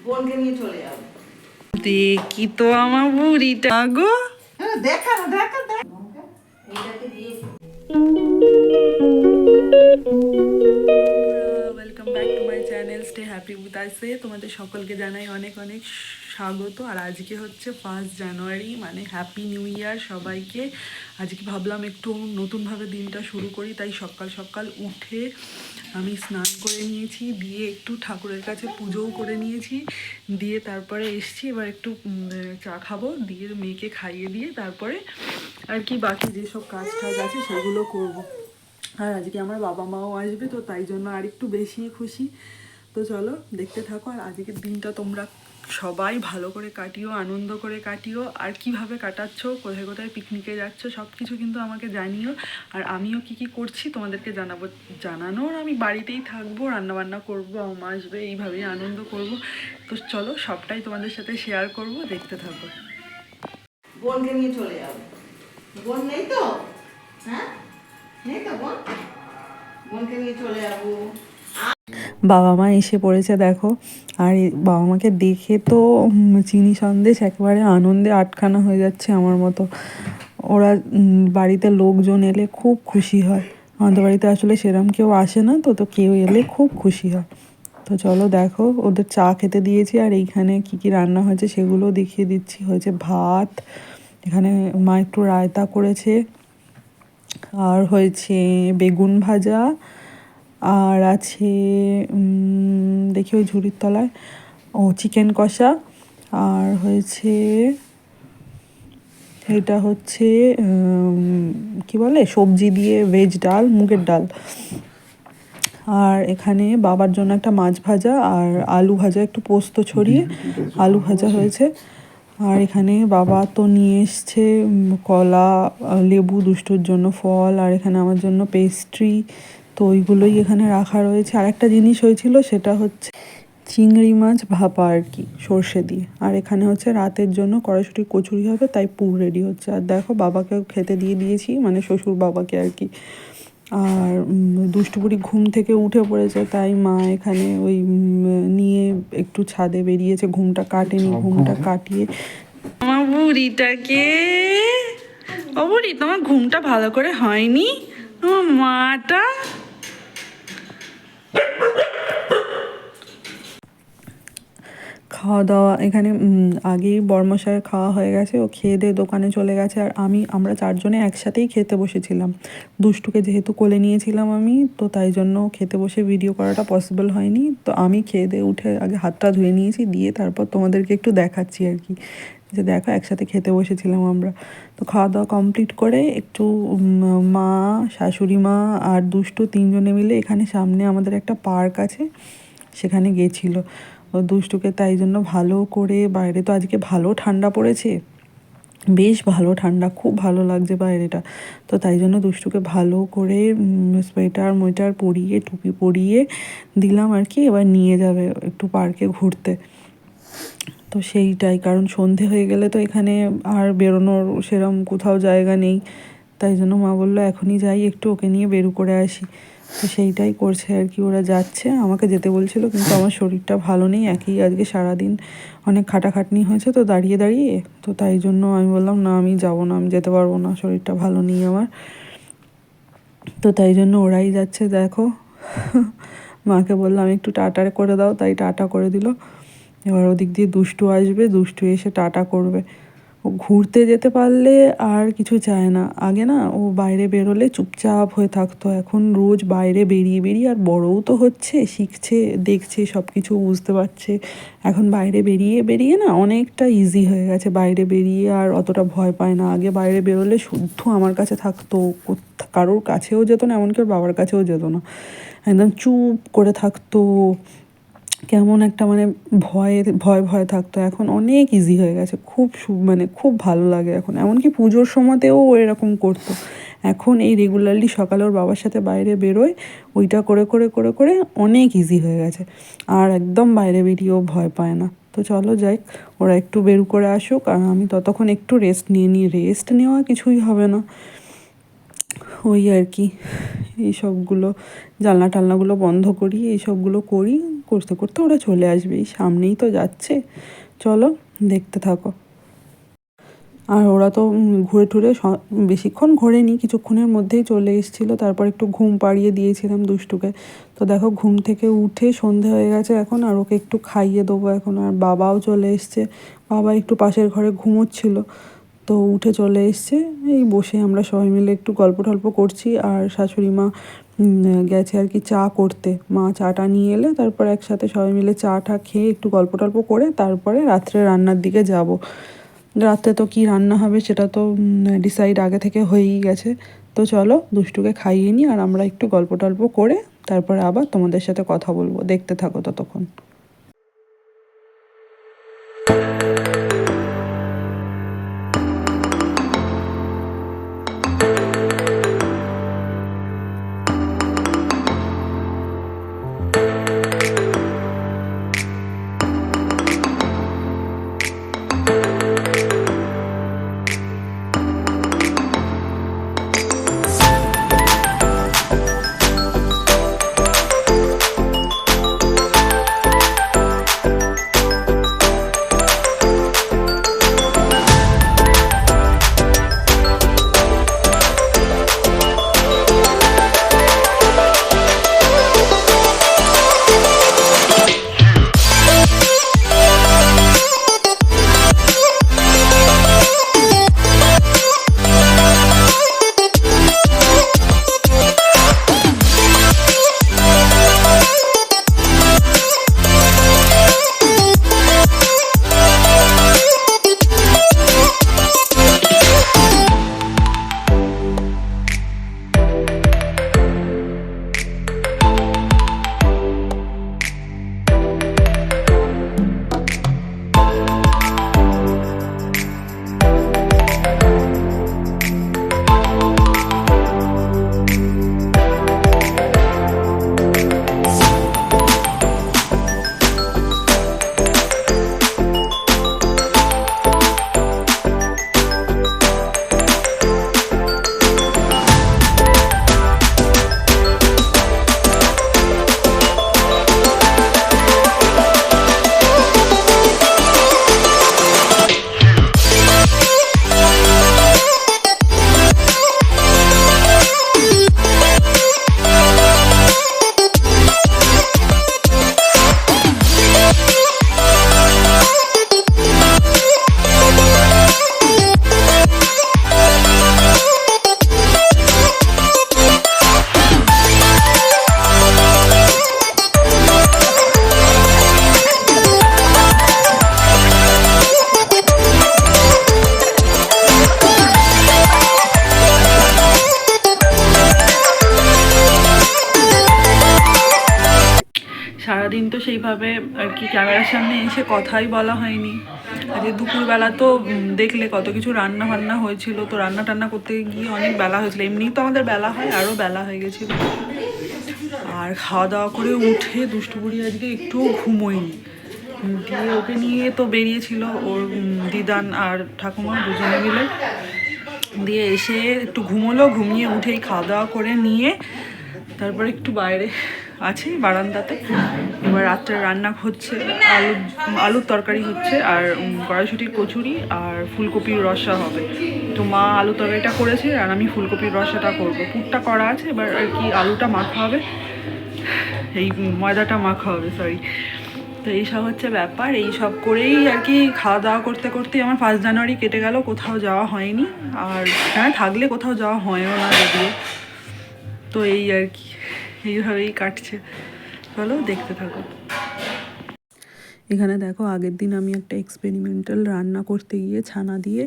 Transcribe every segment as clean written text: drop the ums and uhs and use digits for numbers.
বোনকে নিয়ে চলে যাবো। দেখি তো আমার বুড়িটা গো। দেখা দেখা এইটাকে দিয়ে welcome back to my channel stay happy with আইসে। তোমাদের সকলকে জানাই অনেক অনেক স্বাগত। আর আজকে হচ্ছে 1 জানুয়ারি, মানে হ্যাপি নিউ ইয়ার সবাইকে। আজকে ভাবলাম একটু নতুনভাবে দিনটা শুরু করি, তাই সকাল সকাল উঠে আমি স্নান করে নিয়েছি, দিয়ে একটু ঠাকুরের কাছে পুজোও করে নিয়েছি, দিয়ে তারপরে এসছি। এবার একটু চা খাবো, দিয়ে মেয়েকে খাইয়ে দিয়ে তারপরে আর কি বাকি যেসব কাজ টাজ আছে সেগুলো করবো। আর আজকে আমার বাবা মাও আসবে, তো তাই জন্য আর একটু বেশি খুশি। তো চলো দেখতে থাকো। আর আজকের দিনটা তোমরা সবাই ভালো করে কাটিও, আনন্দ করে কাটিও। আর কিভাবে কাটাচ্ছ, কোথায় কোথায় পিকনিকে যাচ্ছ, সব কিছু কিন্তু আমাকে জানিও। আর আমিও কি কি করছি তোমাদেরকে জানানোর আমি বাড়িতেই থাকবো, রান্নাবান্না করবো, মা আসবে, এইভাবেই আনন্দ করব। তো চলো সবটাই তোমাদের সাথে শেয়ার করব, দেখতে থাকো। বোনকে নিয়ে চলে যাবো। বোন নেই তো? হ্যাঁ, নেই তো বোন? বোনকে নিয়ে চলে যাবো। বাবা মা এসে পড়েছে দেখো। আর বাবা মাকে দেখে তো চিনি সন্দেশ একেবারে আনন্দে আটখানা হয়ে যাচ্ছে আমার মতো। ওরা বাড়িতে লোকজন এলে খুব খুশি হয়। আমাদের বাড়িতে আসলে সেরম কেউ আসে না, তো তো কেউ এলে খুব খুশি হয়। তো চলো দেখো, ওদের চা খেতে দিয়েছি। আর এইখানে কি কি রান্না হয়েছে সেগুলো দেখিয়ে দিচ্ছি। হয়েছে ভাত, এখানে মা একটু রায়তা করেছে, আর হয়েছে বেগুন ভাজা, আর আছে দেখি ওই ঝুড়ির তলায় চিকেন কষা, আর হয়েছে এটা হচ্ছে কি বলে সবজি দিয়ে ভেজ ডাল, মুগের ডাল। আর এখানে বাবার জন্য একটা মাছ ভাজা আর আলু ভাজা, একটু পোস্ত ছড়িয়ে আলু ভাজা হয়েছে। আর এখানে বাবা তো নিয়ে এসছে কলা, লেবু দুষ্টুর জন্য ফল, আর এখানে আমার জন্য পেস্ট্রি। তো ওইগুলোই এখানে রাখা রয়েছে। আর একটা জিনিস হয়েছিল, সেটা হচ্ছে চিংড়ি মাছ ভাপা আর কি, সর্ষে দিয়ে। আর এখানে হচ্ছে রাতের জন্য কড়াইশুঁটির কচুরি হবে, তাই পুর রেডি হচ্ছে। আর দেখো বাবাকেও খেতে দিয়ে দিয়েছি, মানে শ্বশুর বাবাকে আর কি। আর দুষ্টুপুরি ঘুম থেকে উঠে পড়েছে, তাই মা এখানে ওই নিয়ে একটু ছাদে বেরিয়েছে। ঘুমটা কাটেনি, ঘুমটা কাটিয়ে আমার বুড়িটাকে। ও বুড়ি, তোমার ঘুমটা ভালো করে হয়নি? আমার মাটা খাওয়া দাওয়া এখানে আগেই বর্মশায়ের খাওয়া হয়ে গেছে, ও খেয়ে দিয়ে দোকানে চলে গেছে। আর আমরা চারজনে একসাথেই খেতে বসেছিলাম। দুষ্টুকে যেহেতু কোলে নিয়েছিলাম আমি, তো তাই জন্য খেতে বসে ভিডিও করাটা পসিবল হয়নি। তো আমি খেয়ে দিয়ে উঠে আগে হাতটা ধুয়ে নিয়েছি, দিয়ে তারপর তোমাদেরকে একটু দেখাচ্ছি আর কি, যে দেখো একসাথে খেতে বসেছিলাম আমরা। তো খাওয়া দাওয়া কমপ্লিট করে একটু মা, শাশুড়ি মা আর দুষ্টু তিনজনে মিলে এখানে সামনে আমাদের একটা পার্ক আছে, সেখানে গেছিলো ও দুষ্টুকে। তাই জন্য ভালো করে, বাইরে তো আজকে ভালো ঠান্ডা পড়েছে, বেশ ভালো ঠান্ডা, খুব ভালো লাগছে বাইরেটা। তো তাই জন্য দুষ্টুকে ভালো করে সোয়েটার মোয়েটার পরিয়ে, টুপি পরিয়ে দিলাম আর কি। এবার নিয়ে যাবে একটু পার্কে ঘুরতে। তো সেইটাই, কারণ সন্ধে হয়ে গেলে তো এখানে আর বেরোনোর সেরম কোথাও জায়গা নেই। তাই জন্য মা বললো এখনই যাই, একটু ওকে নিয়ে বেরু করে আসি। তো সেইটাই করছে আর কি, ওরা যাচ্ছে। আমাকে যেতে বলছিল, কিন্তু আমার শরীরটা ভালো নেই, একই আজকে সারাদিন অনেক খাটাখাটনি হয়েছে তো দাঁড়িয়ে দাঁড়িয়ে। তো তাই জন্য আমি বললাম না, আমি যাবো না, আমি যেতে পারবো না, শরীরটা ভালো নেই আমার। তো তাই জন্য ওরাই যাচ্ছে দেখো। মাকে বললাম একটু টাটা করে দাও, তাই টাটা করে দিল। এবার ওদিক দিয়ে দুষ্টু আসবে, দুষ্টু এসে টাটা করবে। ও ঘুরতে যেতে পারলে আর কিছু চায় না। আগে না ও বাইরে বেরোলে চুপচাপ হয়ে থাকতো, এখন রোজ বাইরে বেরিয়ে বেরিয়ে, আর বড়ও তো হচ্ছে, শিখছে, দেখছে, সব কিছু বুঝতে পারছে। এখন বাইরে বেরিয়ে বেরিয়ে না অনেকটা ইজি হয়ে গেছে, বাইরে বেরিয়ে আর অতটা ভয় পায় না। আগে বাইরে বেরোলে শুদ্ধ আমার কাছে থাকতো, কারোর কাছেও যেত না, এমনকি ওর বাবার কাছেও যেত না, একদম চুপ করে থাকতো, কেমন একটা মানে ভয়ে ভয় ভয় থাকতো। এখন অনেক ইজি হয়ে গেছে, খুব মানে খুব ভালো লাগে এখন। এমনকি পুজোর সময়তেও ও এরকম করতো। এখন এই রেগুলারলি সকালে ওর বাবার সাথে বাইরে বেরোয়, ওইটা করে করে করে করে অনেক ইজি হয়ে গেছে। আর একদম বাইরে বেরিয়েও ভয় পায় না। তো চলো যাই, ওরা একটু বেরু করে আসুক, আর আমি ততক্ষণ একটু রেস্ট নিয়ে নিই। রেস্ট নেওয়া কিছুই হবে না, ওই আর কি। এইসবগুলো জানলা টালনাগুলো বন্ধ করি, এইসবগুলো করি, করতে করতে ওরা চলে আসবে, এই সামনেই তো যাচ্ছে। চলো দেখতে থাকো। আর ওরা তো ঘুরে টুরে বেশিক্ষণ ঘোরেনি, কিছুক্ষণের মধ্যেই চলে এসেছিলো। তারপর একটু ঘুম পাড়িয়ে দিয়েছিলাম দুষ্টুকে। তো দেখো ঘুম থেকে উঠে সন্ধে হয়ে গেছে এখন, আর ওকে একটু খাইয়ে দেবো এখন। আর বাবাও চলে এসছে, বাবা একটু পাশের ঘরে ঘুমোচ্ছিল, তো উঠে চলে এসছে। এই বসে আমরা সবাই মিলে একটু গল্প টল্প করছি। আর শাশুড়ি মা গেছে আর কি চা করতে, মা চাটা নিয়ে এলে তারপর একসাথে সবাই মিলে চা টা খেয়ে একটু গল্প টল্প করে তারপরে রাত্রে রান্নার দিকে যাব। রাতে তো কি রান্না হবে সেটা তো ডিসাইড আগে থেকে হয়েই গেছে। তো চলো দুষ্টুকে খাইয়ে নিই, আর আমরা একটু গল্প টল্প করে তারপরে আবার তোমাদের সাথে কথা বলবো, দেখতে থাকো ততক্ষণ। সারাদিন তো সেইভাবে আর কি ক্যামেরার সামনে এসে কথাই বলা হয়নি। আজকে দুপুরবেলা তো দেখলে কত কিছু রান্না বান্না হয়েছিল, তো রান্না টান্না করতে গিয়ে অনেক বেলা হয়েছিল। এমনিই তো আমাদের বেলা হয়, আরও বেলা হয়ে গেছিল। আর খাওয়া দাওয়া করে উঠে দুষ্টু বুড়ি আজকে একটুও ঘুমোয়নি, দিয়ে ওকে নিয়ে তো বেরিয়েছিল ওর দিদান আর ঠাকুমা দুজনে মিলে। দিয়ে এসে একটু ঘুমোলো, ঘুমিয়ে উঠেই খাওয়া দাওয়া করে নিয়ে তারপরে একটু বাইরে আছে বারান্দাতে। এবার রাত্রে রান্না হচ্ছে, আলুর তরকারি হচ্ছে, আর কড়াইশুঁটির কচুরি আর ফুলকপির রসা হবে। তো মা আলু তরকারিটা করেছে আর আমি ফুলকপির রসাটা করবো। পুরটা করা আছে, এবার আর কি আলুটা মাখা হবে, এই ময়দাটা মাখা হবে, সরি। তো এইসব হচ্ছে ব্যাপার। এই সব করেই আর কি খাওয়া দাওয়া করতে করতেই আমার 1 জানুয়ারি কেটে গেল, কোথাও যাওয়া হয়নি। আর হ্যাঁ, থাকলে কোথাও যাওয়া হয়ও না যদিও। তো এই আর কি এইভাবেই কাটছে। চলো দেখতে থাকো। এখানে দেখো আগের দিন আমি একটা এক্সপেরিমেন্টাল রান্না করতে গিয়ে ছানা দিয়ে,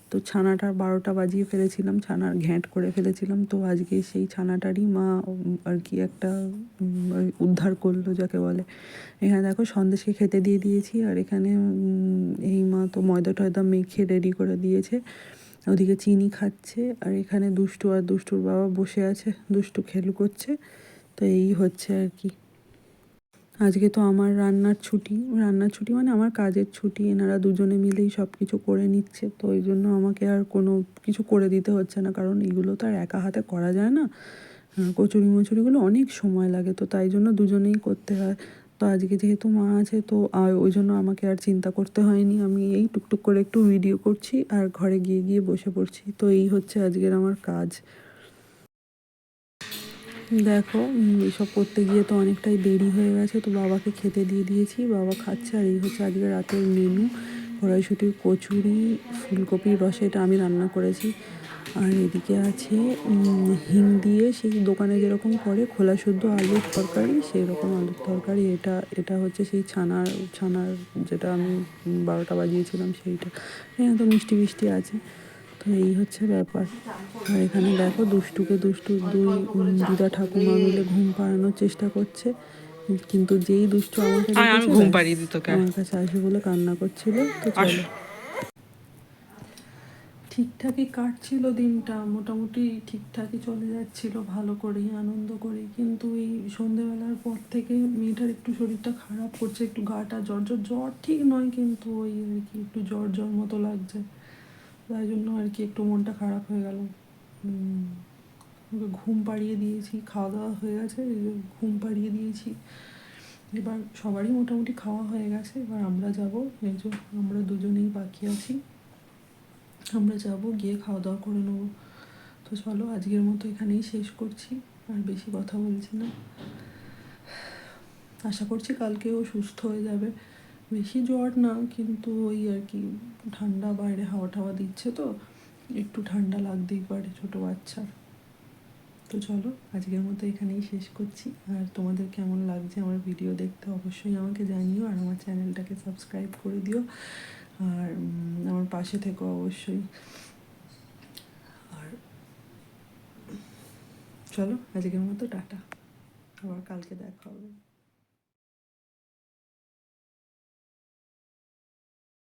তো ছানাটার 12টা বাজিয়ে ফেলেছিলাম, ছানার ঘ্যাঁট করে ফেলেছিলাম। তো আজকে সেই ছানাটারই মা আর কি একটা উদ্ধার করলো যাকে বলে। এখানে দেখো সন্দেশকে খেতে দিয়ে দিয়েছি, আর এখানে এই মা তো ময়দা টয়দা মেখে রেডি করে দিয়েছে। ওদিকে চিনি খাচ্ছে, আর এখানে দুষ্টু আর দুষ্টুর বাবা বসে আছে, দুষ্টু খেলু করছে। তো এই হচ্ছে আর কি। আজকে তো আমার রান্নার ছুটি মানে আমার কাজের ছুটি। এনারা দুজনে মিলেই সব কিছু করে নিচ্ছে, তো ওই জন্য আমাকে আর কোনো কিছু করে দিতে হচ্ছে না, কারণ এগুলো তো আর একা হাতে করা যায় না। কচুরি মচুরিগুলো অনেক সময় লাগে, তো তাই জন্য দুজনেই করতে হয়। তো আজকে যেহেতু মা আছে তো ওই জন্য আমাকে আর চিন্তা করতে হয়নি, আমি এই টুকটুক করে একটু ভিডিও করছি আর ঘরে গিয়ে গিয়ে বসে পড়ছি। তো এই হচ্ছে আজকের আমার কাজ। দেখো এসব করতে গিয়ে তো অনেকটাই দেরি হয়ে গেছে, তো বাবাকে খেতে দিয়ে দিয়েছি, বাবা খাচ্ছে। আর এই হচ্ছে আজকে রাতের মেনু, কড়াইশুঁটির কচুরি, ফুলকপির রসা, এটা আমি রান্না করেছি। আর এদিকে আছে হিং দিয়ে সেই দোকানে যেরকম করে খোলা শুদ্ধ আলুর তরকারি, সেই রকম আলুর তরকারি। এটা এটা হচ্ছে সেই ছানার ছানার যেটা আমি 12টা বাজিয়েছিলাম সেইটা। হ্যাঁ, তো মিষ্টি মিষ্টি আছে। তো এই হচ্ছে ব্যাপার। আর এখানে দেখো দুষ্টুকে দুই দিদা ঠাকুমা মিলে ঘুম পাড়ানোর চেষ্টা করছে, কিন্তু যেই দুষ্টু আমাকে আমি দেখেছে ঘুম ব্যাস, পাড়িয়ে দিই তোকে। আমার কাছে আসবে বলে কান্না করছিল। তো চলো, ঠিকঠাকই কাটছিল দিনটা, মোটামুটি ঠিকঠাকই চলে যাচ্ছিল, ভালো করেই আনন্দ করেই। কিন্তু এই সন্ধেবেলার পর থেকে মেয়েটার একটু শরীরটা খারাপ করছে, একটু গাটা জ্বর জ্বর, জ্বর ঠিক নয় কিন্তু ওই আর কি একটু জ্বর জ্বর মতো লাগছে, তাই জন্য আর কি একটু মনটা খারাপ হয়ে গেল। ওকে ঘুম পাড়িয়ে দিয়েছি, খাওয়া দাওয়া হয়ে গেছে, এই যে ঘুম পাড়িয়ে দিয়েছি। এবার সবারই মোটামুটি খাওয়া হয়ে গেছে, এবার আমরা যাব, এই যে আমরা দুজনেই বাকি আছি, আমরা যাব গিয়ে খাওয়া দাওয়া করে নেবো। তো চলো আজকের মতো এখানেই শেষ করছি, আর বেশি কথা বলছি না। আশা করছি কালকেও সুস্থ হয়ে যাবে, বেশি জ্বর না, কিন্তু ওই আর কি ঠান্ডা, বাইরে হাওয়া টাওয়া দিচ্ছে তো একটু ঠান্ডা লাগতেই পারে ছোটো বাচ্চার। তো চলো আজকের মতো এখানেই শেষ করছি। আর তোমাদের কেমন লাগছে আমার ভিডিও দেখতে অবশ্যই আমাকে জানিও, আর আমার চ্যানেলটাকে সাবস্ক্রাইব করে দিও, আর আমার পাশে থেকো অবশ্যই। আর চলো আজকের মতো টাটা, আবার কালকে দেখা হবে।